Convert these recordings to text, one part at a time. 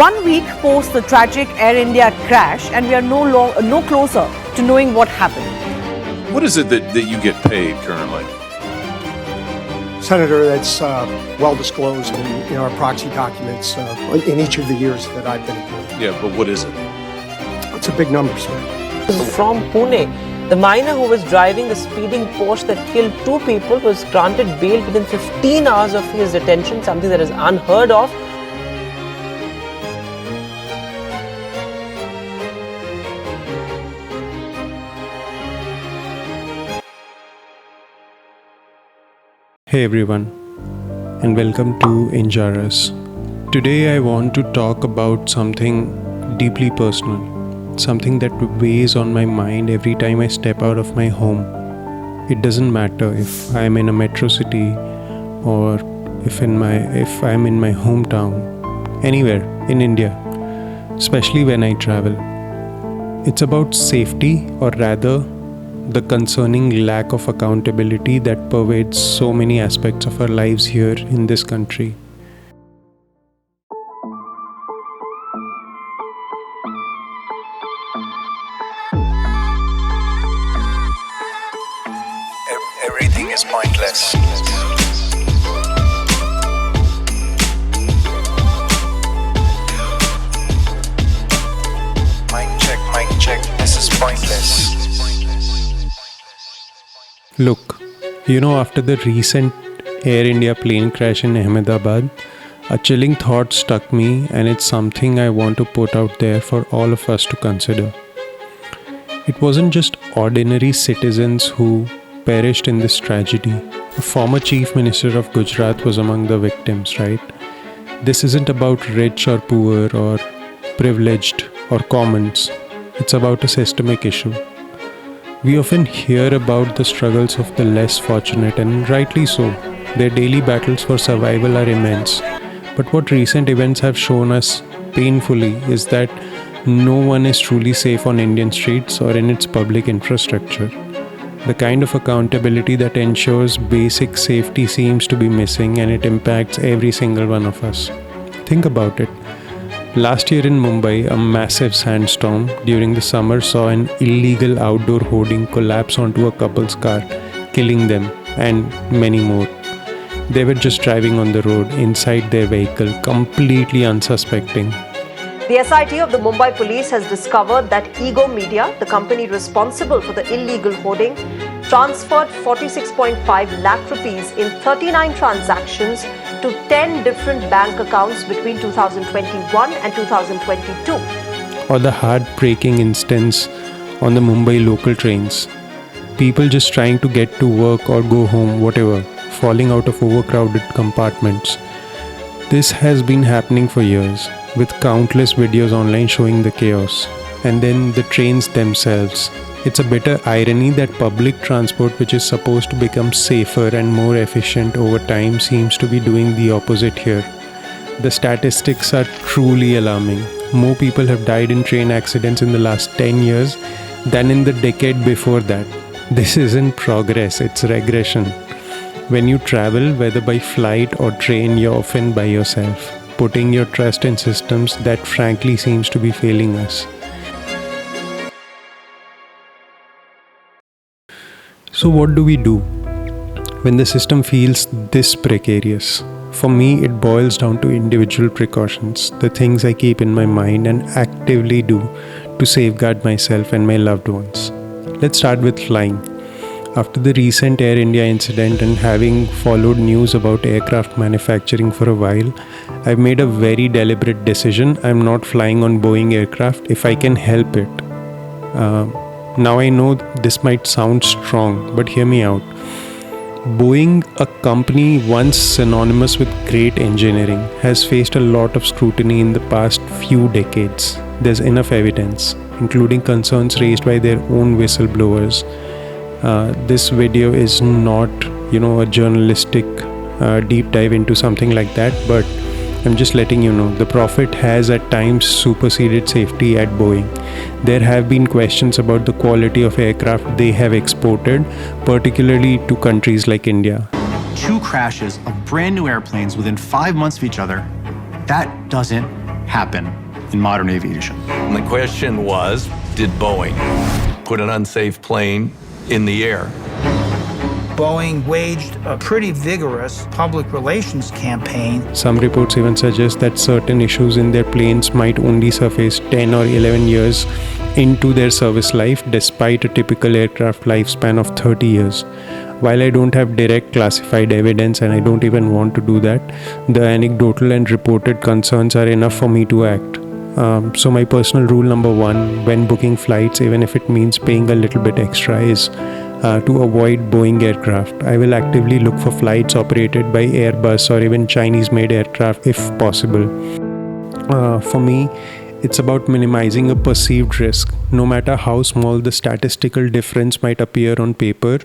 1 week post the tragic Air India crash, and we are no closer to knowing what happened. What is it that you get paid currently? Senator, that's well disclosed in our proxy documents in each of the years that I've been employed. Yeah, but what is it? It's a big number, sir. From Pune, the minor who was driving the speeding Porsche that killed 2 people was granted bail within 15 hours of his detention, something that is unheard of. Hey everyone, and welcome to Injaras. Today I want to talk about something deeply personal, something that weighs on my mind every time I step out of my home. It doesn't matter if I'm in a metro city or if I'm in my hometown, anywhere in India, especially when I travel. It's about safety, or rather the concerning lack of accountability that pervades so many aspects of our lives here in this country. Everything is pointless. Mic check, this is pointless. Look, after the recent Air India plane crash in Ahmedabad, a chilling thought struck me, and it's something I want to put out there for all of us to consider. It wasn't just ordinary citizens who perished in this tragedy. A former Chief Minister of Gujarat was among the victims, right? This isn't about rich or poor or privileged or commons. It's about a systemic issue. We often hear about the struggles of the less fortunate, and rightly so. Their daily battles for survival are immense. But what recent events have shown us painfully is that no one is truly safe on Indian streets or in its public infrastructure. The kind of accountability that ensures basic safety seems to be missing, and it impacts every single one of us. Think about it. Last year in Mumbai, a massive sandstorm during the summer saw an illegal outdoor hoarding collapse onto a couple's car, killing them and many more. They were just driving on the road inside their vehicle, completely unsuspecting. The SIT of the Mumbai police has discovered that Ego Media, the company responsible for the illegal hoarding, transferred 46.5 lakh rupees in 39 transactions to 10 different bank accounts between 2021 and 2022. Or the heartbreaking instance on the Mumbai local trains. People just trying to get to work or go home, whatever, falling out of overcrowded compartments. This has been happening for years, with countless videos online showing the chaos. And then the trains themselves. It's a bitter irony that public transport, which is supposed to become safer and more efficient over time, seems to be doing the opposite here. The statistics are truly alarming. More people have died in train accidents in the last 10 years than in the decade before that. This isn't progress, it's regression. When you travel, whether by flight or train, you're often by yourself, putting your trust in systems that frankly seems to be failing us. So what do we do when the system feels this precarious? For me, it boils down to individual precautions, the things I keep in my mind and actively do to safeguard myself and my loved ones. Let's start with flying. After the recent Air India incident and having followed news about aircraft manufacturing for a while, I've made a very deliberate decision. I'm not flying on Boeing aircraft if I can help it. Now I know this might sound strong, but hear me out. Boeing, a company once synonymous with great engineering, has faced a lot of scrutiny in the past few decades. There's enough evidence, including concerns raised by their own whistleblowers. This video is not, a journalistic deep dive into something like that, but I'm just letting you know, the profit has at times superseded safety at Boeing. There have been questions about the quality of aircraft they have exported, particularly to countries like India. 2 crashes of brand new airplanes within 5 months of each other, that doesn't happen in modern aviation. And the question was, did Boeing put an unsafe plane in the air? Boeing waged a pretty vigorous public relations campaign. Some reports even suggest that certain issues in their planes might only surface 10 or 11 years into their service life, despite a typical aircraft lifespan of 30 years. While I don't have direct classified evidence, and I don't even want to do that, the anecdotal and reported concerns are enough for me to act. So my personal rule number one when booking flights, even if it means paying a little bit extra, is to avoid Boeing aircraft. I will actively look for flights operated by Airbus or even Chinese-made aircraft if possible. For me, it's about minimizing a perceived risk. No matter how small the statistical difference might appear on paper,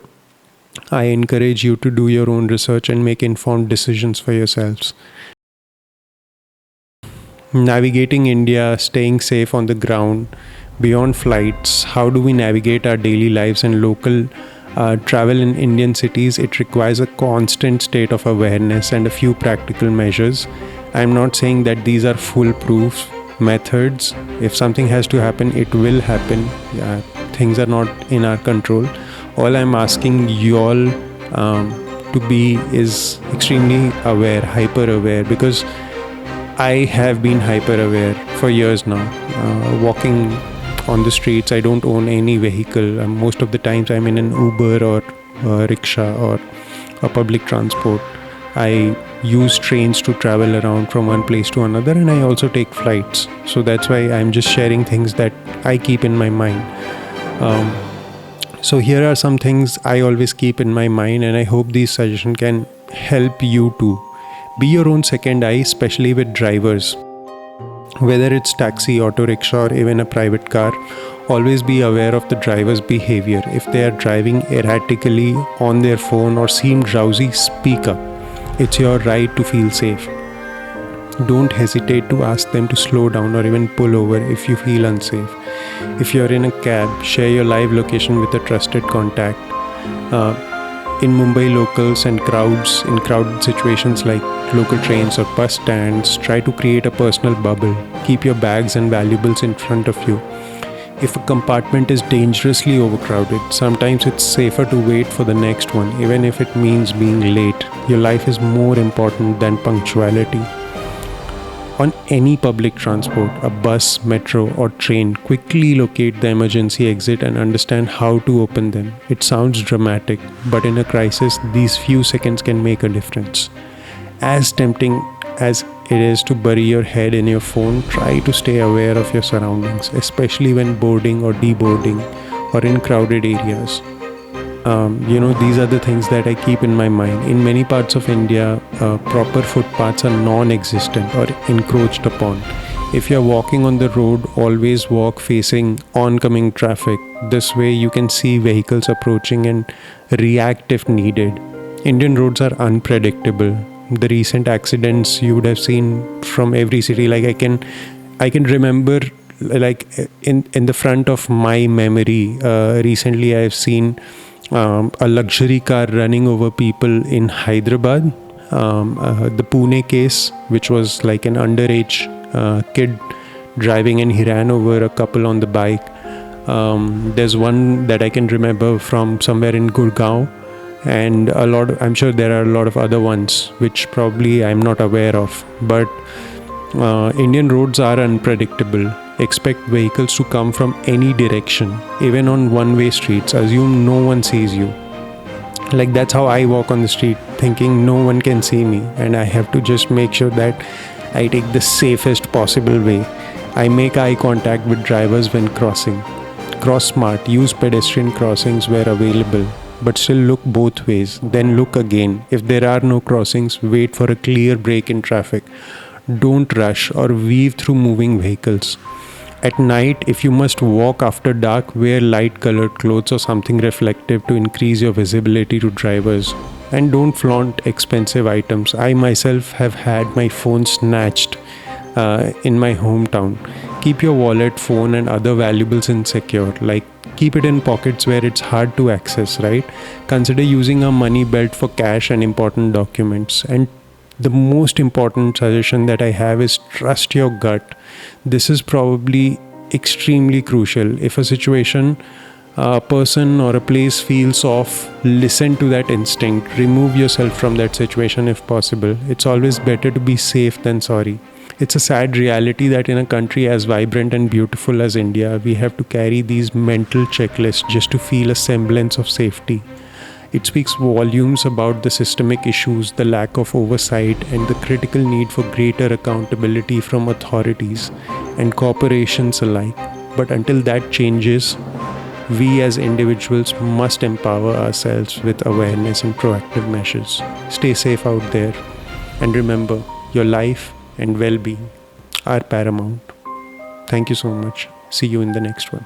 I encourage you to do your own research and make informed decisions for yourselves. Navigating India, staying safe on the ground, beyond flights, how do we navigate our daily lives and local travel in Indian cities? It requires a constant state of awareness and a few practical measures. I'm not saying that these are foolproof methods. If something has to happen, it will happen. Things are not in our control. All I'm asking you all to be is extremely aware, hyper aware, because I have been hyper aware for years now. Walking on the streets, I don't own any vehicle. Most of the times I'm in an Uber or a rickshaw or a public transport. I use trains to travel around from one place to another, and I also take flights. So that's why I'm just sharing things that I keep in my mind. So here are some things I always keep in my mind, and I hope these suggestions can help you too. Be your own second eye, especially with drivers. Whether it's taxi, auto rickshaw, or even a private car, always be aware of the driver's behavior. If they are driving erratically on their phone or seem drowsy, speak up. It's your right to feel safe. Don't hesitate to ask them to slow down or even pull over if you feel unsafe. If you're in a cab, share your live location with a trusted contact. In Mumbai, locals and crowds, in crowded situations like local trains or bus stands, try to create a personal bubble. Keep your bags and valuables in front of you. If a compartment is dangerously overcrowded, sometimes it's safer to wait for the next one, even if it means being late. Your life is more important than punctuality. On any public transport, a bus, metro, or train, quickly locate the emergency exit and understand how to open them. It sounds dramatic, but in a crisis, these few seconds can make a difference. As tempting as it is to bury your head in your phone, try to stay aware of your surroundings, especially when boarding or deboarding or in crowded areas. These are the things that I keep in my mind. In many parts of India, proper footpaths are non-existent or encroached upon. If you're walking on the road, always walk facing oncoming traffic. This way you can see vehicles approaching and react if needed. Indian roads are unpredictable. The recent accidents you would have seen from every city, like I can remember, like in the front of my memory, recently I have seen a luxury car running over people in Hyderabad. The Pune case, which was like an underage kid driving, and he ran over a couple on the bike. There's one that I can remember from somewhere in Gurgaon, and I'm sure there are a lot of other ones which probably I'm not aware of. But Indian roads are unpredictable. Expect vehicles to come from any direction, even on one-way streets. Assume no one sees you. Like, that's how I walk on the street, thinking no one can see me, and I have to just make sure that I take the safest possible way. I make eye contact with drivers when crossing. Cross smart, use pedestrian crossings where available, but still look both ways, then look again. If there are no crossings, wait for a clear break in traffic. Don't rush or weave through moving vehicles. At night, if you must walk after dark, wear light-colored clothes or something reflective to increase your visibility to drivers. And don't flaunt expensive items. I myself have had my phone snatched in my hometown. Keep your wallet, phone, and other valuables insecure. Like, keep it in pockets where it's hard to access, right? Consider using a money belt for cash and important documents. And The most important suggestion that I have is trust your gut. This is probably extremely crucial. If a situation, a person or a place feels off, listen to that instinct. Remove yourself from that situation if possible. It's always better to be safe than sorry. It's a sad reality that in a country as vibrant and beautiful as India, we have to carry these mental checklists just to feel a semblance of safety. It speaks volumes about the systemic issues, the lack of oversight, and the critical need for greater accountability from authorities and corporations alike. But until that changes, we as individuals must empower ourselves with awareness and proactive measures. Stay safe out there, and remember, your life and well-being are paramount. Thank you so much. See you in the next one.